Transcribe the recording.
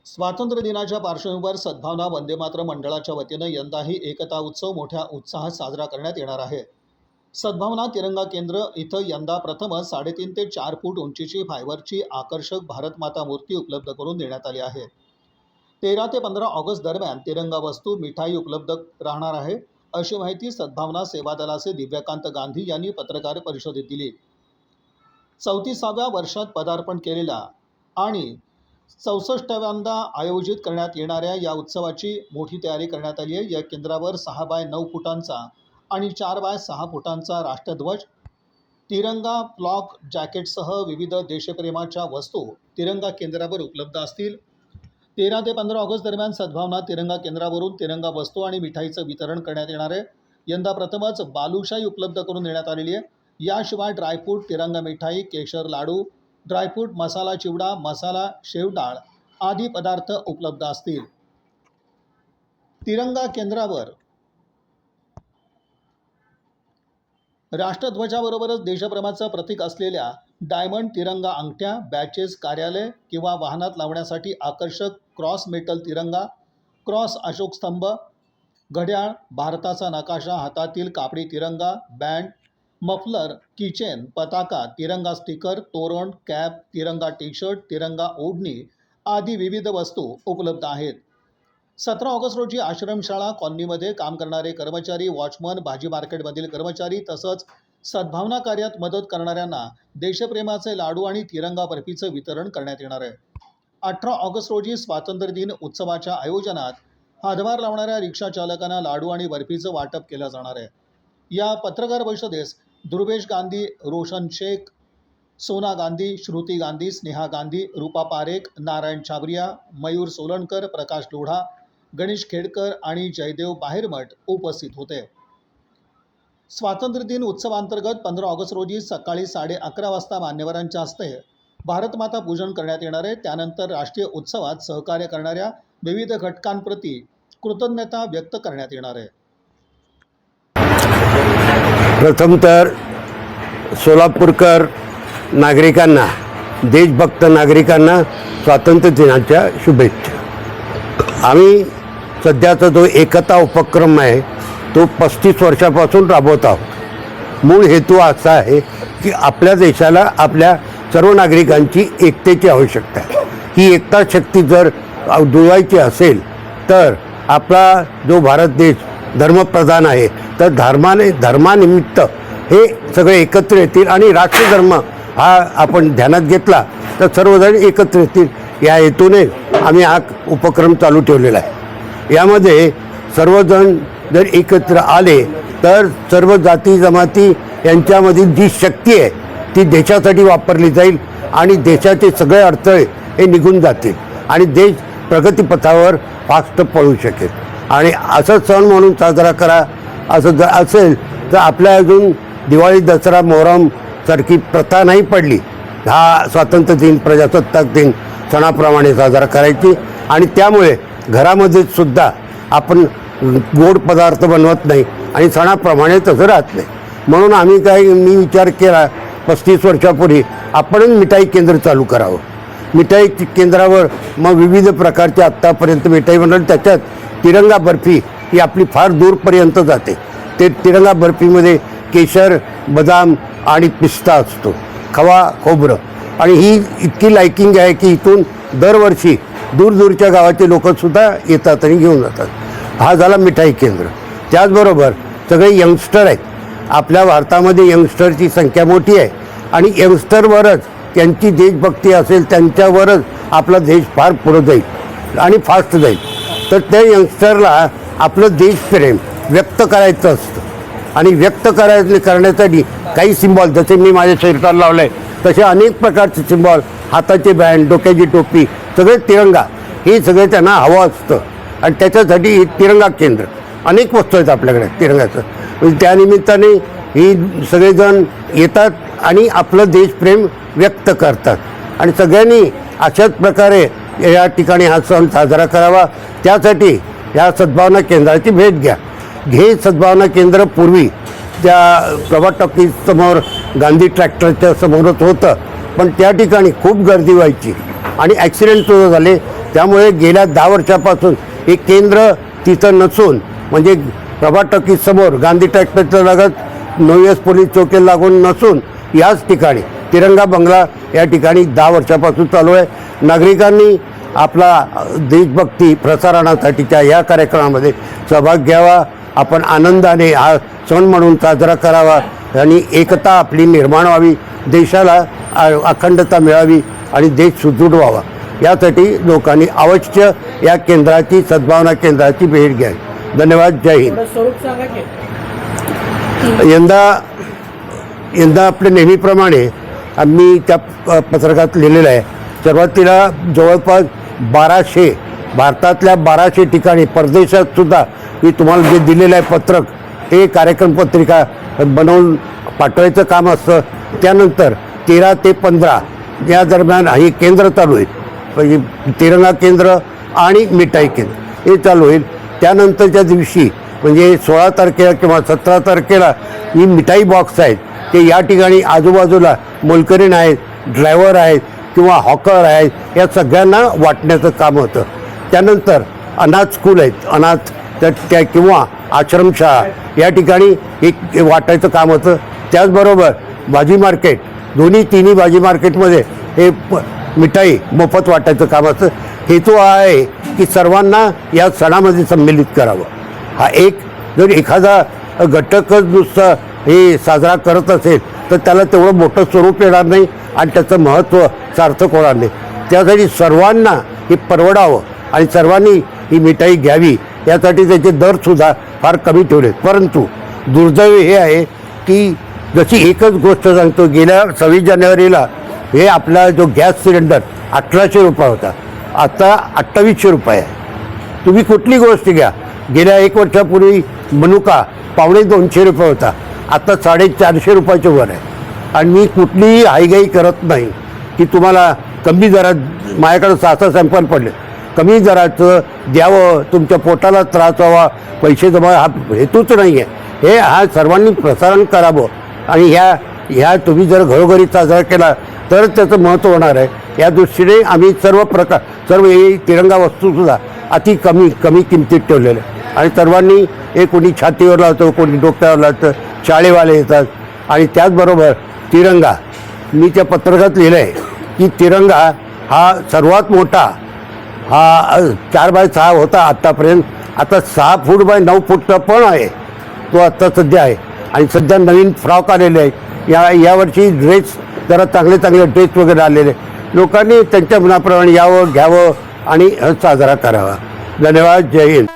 स्वातंत्र्य दिनाच्या पार्श्वभूमीवर सद्भावना वंदे मातरम मंडळाच्या वतीनं यंदाही एकता उत्सव मोठ्या उत्साहात साजरा करण्यात येणार आहे। सद्भावना तिरंगा केंद्र इथं यंदा प्रथमच 3.5 ते 4 फूट उंचीची फायबरची आकर्षक भारतमाता मूर्ती उपलब्ध करून देण्यात आली आहे। 13 ते 15 ऑगस्ट दरम्यान तिरंगा वस्तू मिठाई उपलब्ध राहणार आहे, अशी माहिती सद्भावना सेवा दलाचे दिव्यकांत गांधी यांनी पत्रकार परिषदेत दिली। 34व्या वर्षात पदार्पण केलेल्या आणि 64व्यांदा आयोजित करण्यात येणाऱ्या या उत्सवाची मोठी तयारी करण्यात आली आहे। या केंद्रावर 6 बाय 9 फुटांचा आणि 4 बाय 6 फुटांचा राष्ट्रध्वज, तिरंगा फ्लॉग जॅकेटसह विविध देशप्रेमाच्या वस्तू तिरंगा केंद्रावर उपलब्ध असतील। 13 ते 15 ऑगस्ट दरम्यान सद्भावना तिरंगा केंद्रावरून तिरंगा वस्तू आणि मिठाईचं वितरण करण्यात येणार आहे। यंदा प्रथमच बालुशाही उपलब्ध करून देण्यात आलेली आहे। याशिवाय ड्रायफ्रूट तिरंगा मिठाई, केशर लाडू, ड्रायफ्रूट मसाला चिवडा, मसाला शेवडाळ आदी पदार्थ उपलब्ध असतील। तिरंगा केंद्रावर राष्ट्रध्वजाबरोबरच देशप्रेमाचं प्रतीक असलेल्या डायमंड तिरंगा अंगठ्या, बॅचेस, कार्यालय किंवा वाहनात लावण्यासाठी आकर्षक क्रॉस मेटल तिरंगा, क्रॉस अशोक स्तंभ, घड्याळ, भारताचा नकाशा, हातातील कापडी तिरंगा, बँड, मफलर, किचेन, पताका, तिरंगा स्टिकर, तोरण, कॅप, तिरंगा टी शर्ट, तिरंगा ओढणी आदी विविध वस्तू उपलब्ध आहेत। 17 ऑगस्ट रोजी आश्रमशाळा कॉलनीमध्ये काम करणारे कर्मचारी, वॉचमन, भाजी मार्केटमधील कर्मचारी तसंच सद्भावना कार्यात मदत करणाऱ्यांना देशप्रेमाचे लाडू आणि तिरंगा बर्फीचं वितरण करण्यात येणार आहे। 18 ऑगस्ट रोजी स्वातंत्र्य दिन उत्सवाच्या आयोजनात हातभार लावणाऱ्या रिक्षा चालकांना लाडू आणि बर्फीचं वाटप केलं जाणार आहे। या पत्रकार परिषदेस ध्रुवेश गांधी, रोशन शेख, सोना गांधी, श्रुती गांधी, स्नेहा गांधी, रूपा पारेख, नारायण छाबरिया, मयूर सोलनकर, प्रकाश लोढा, गणेश खेडकर आणि जयदेव बाहेरमठ उपस्थित होते। स्वातंत्र्य दिन उत्सवांतर्गत 15 ऑगस्ट रोजी सकाळी 11:30 वाजता मान्यवरांच्या हस्ते भारतमाता पूजन करण्यात येणार आहे। त्यानंतर राष्ट्रीय उत्सवात सहकार्य करणाऱ्या विविध घटकांप्रती कृतज्ञता व्यक्त करण्यात येणार आहे। प्रथम तर सोलापूरकर नागरिकांना, देशभक्त नागरिकांना स्वातंत्र्य दिनाच्या शुभेच्छा। आम्ही सध्याचा जो एकता उपक्रम आहे तो 35 वर्षापासून राबवत आहोत। मूळ हेतू असा आहे की आपल्या देशाला आपल्या सर्व नागरिकांची एकतेची आवश्यकता आहे। ही एकता शक्ती जर जुळवायची असेल तर आपला जो भारत देश धर्मप्रधान आहे तर धर्मानिमित्त हे सगळे एकत्र येतील आणि राष्ट्रधर्म हा आपण ध्यानात घेतला तर सर्वजण एकत्र येतील, या हेतूने आम्ही हा उपक्रम चालू ठेवलेला आहे। यामध्ये सर्वजण जर एकत्र आले तर सर्व जाती जमाती यांच्यामधील जी शक्ती आहे ती देशासाठी वापरली जाईल आणि देशाचे सगळे अडथळे हे निघून जातील आणि देश प्रगतीपथावर फास्ट पळू शकेल। आणि असं सण म्हणून साजरा करा असं जर असेल तर आपल्या अजून दिवाळी, दसरा, मोहरम सारखी प्रथा नाही पडली। हा स्वातंत्र्य दिन, प्रजासत्ताक दिन सणाप्रमाणे साजरा करायची आणि त्यामुळे घरामध्ये सुद्धा आपण गोड पदार्थ बनवत नाही आणि सणाप्रमाणे तसं राहत नाही। म्हणून मी विचार केला 35 वर्षापूर्वी आपणच मिठाई केंद्र चालू करावं। मिठाई केंद्रावर मग विविध प्रकारचे आत्तापर्यंत मिठाई बनवली, त्याच्यात तिरंगा बर्फी ही आपली फार दूरपर्यंत जाते। ते तिरंगा बर्फीमध्ये केशर, बदाम आणि पिस्ता असतो, खवा, खोबरं, आणि ही इतकी लायकिंग आहे की इथून दरवर्षी दूरदूरच्या गावाचे लोकंसुद्धा येतात आणि घेऊन जातात। हा झाला मिठाई केंद्र। त्याचबरोबर सगळे यंगस्टर आहेत। आपल्या भारतामध्ये यंगस्टरची संख्या मोठी आहे आणि यंगस्टरवरच त्यांची देशभक्ती असेल, त्यांच्यावरच आपला देश फार पुढे जाईल आणि फास्ट जाईल। तर त्या यंगस्टरला आपलं देशप्रेम व्यक्त करायचं असतं आणि व्यक्त करण्यासाठी काही सिम्बॉल, जसे मी माझ्या शरीराला लावलं आहे तसे अनेक प्रकारचे सिम्बॉल, हाताचे बँड, डोक्याची टोपी, सगळे तिरंगा, हे सगळे त्यांना हवं असतं आणि त्याच्यासाठी हे तिरंगा केंद्र, अनेक वस्तू आहेत आपल्याकडे तिरंगाचं। त्यानिमित्ताने ही सगळेजण येतात आणि आपलं देशप्रेम व्यक्त करतात आणि सगळ्यांनी अशाच प्रकारे या ठिकाणी हा सण साजरा करावा। त्यासाठी या सद्भावना केंद्राची भेट घ्या। सद्भावना केंद्र पूर्वी त्या प्रभात टॉकीज समोर गांधी ट्रॅक्टरच्या समोरच होतं, पण त्या ठिकाणी खूप गर्दी व्हायची आणि ॲक्सिडेंट सुद्धा झाले। त्यामुळे गेल्या 10 वर्षापासून हे केंद्र तिथं नसून म्हणजे प्रभात टॉकीजसमोर गांधी ट्रॅक्टरच्या लगत नोएस पोलीस चौकीला लागून नसून याच ठिकाणी तिरंगा बंगला या ठिकाणी 10 वर्षापासून चालू आहे. नागरिकांनी आपला देशभक्ती प्रसारणासाठीच्या या कार्यक्रमामध्ये सहभाग घ्यावा. आपण आनंदाने हा सण म्हणून साजरा करावा आणि एकता आपली निर्माण व्हावी, देशाला अखंडता मिळावी आणि देश सुदृढ व्हावा यासाठी लोकांनी अवश्य या केंद्राची सद्भावना केंद्राची भेट घ्यावी. धन्यवाद. जय हिंद. यंदा आपल्या नेहमीप्रमाणे आम्ही त्या पत्रकात लिहिलेलं आहे. सुरुवातीला जवळपास 1200 भारतातल्या 1200 ठिकाणी परदेशात सुद्धा मी तुम्हाला जे दिलेलं आहे पत्रक हे कार्यक्रम पत्रिका बनवून पाठवायचं काम असतं. त्यानंतर 13 ते 15 या दरम्यान हे केंद्र चालू होईल. म्हणजे तिरंगा केंद्र आणि मिठाई केंद्र हे चालू होईल. त्यानंतरच्या दिवशी म्हणजे 16 तारखेला किंवा 17 तारखेला ही मिठाई बॉक्स आहेत ते या ठिकाणी आजूबाजूला मोलकरीण आहेत, ड्रायव्हर आहेत किंवा हॉकर आहेत या सगळ्यांना वाटण्याचं काम होतं. त्यानंतर अनाथ स्कूल आहेत, अनाथ त्या किंवा आश्रमशाळा या ठिकाणी एक वाटायचं काम होतं. त्याचबरोबर भाजी मार्केट तिन्ही भाजी मार्केटमध्ये हे मिठाई मोफत वाटायचं काम असतं. हेतू हा आहे की सर्वांना या सणामध्ये सम्मिलित करावं. हा एक जर एखादा घटकच नुसतं हे साजरा करत असेल तर त्याला तेवढं मोठं स्वरूप येणार नाही आणि त्याचं महत्त्व सार्थक होणार नाही. त्यासाठी सर्वांना हे परवडावं आणि सर्वांनी ही मिठाई घ्यावी यासाठी त्याचे दरसुद्धा फार कमी ठेवले. परंतु दुर्दैव हे आहे की जशी एकच गोष्ट सांगतो, गेल्या 26 जानेवारीला हे आपला जो गॅस सिलेंडर 1800 रुपये होता, आता 2800 रुपये आहे. तुम्ही कुठली गोष्ट घ्या, गेल्या 1 वर्षापूर्वी मनुका 250 रुपये होता, आता 450 रुपयाच्या वर आहे. आणि मी कुठलीही हायगाई करत नाही की तुम्हाला कमी दरात, माझ्याकडे 6 सॅम्पल पडले, कमी दराचं द्यावं, तुमच्या पोटाला त्रास व्हावा, पैसे जमा, हा हेतूच नाही आहे. हे हा सर्वांनी प्रसारण करावं आणि ह्या तुम्ही जर घरोघरी साजरा केला तर त्याचं महत्त्व होणार आहे. या दृष्टीने आम्ही सर्व हे तिरंगा वस्तूसुद्धा अति कमी किमतीत ठेवलेले आणि सर्वांनी हे कोणी छातीवर लावतं, कोणी डोक्यावर लावतं, शाळेवाले येतात. आणि त्याचबरोबर तिरंगा मी त्या पत्रकात लिहिलं आहे की तिरंगा हा सर्वात मोठा हा 4x6 होता आत्तापर्यंत, आता 6 फूट बाय 9 फूटचा पण आहे तो आत्ता सध्या आहे. आणि सध्या नवीन फ्रॉक आलेले आहे. यावर्षी ड्रेस जरा चांगले ड्रेस वगैरे आलेले. लोकांनी त्यांच्या मनाप्रमाणे यावं, घ्यावं आणि साजरा करावा. धन्यवाद. जय हिंद.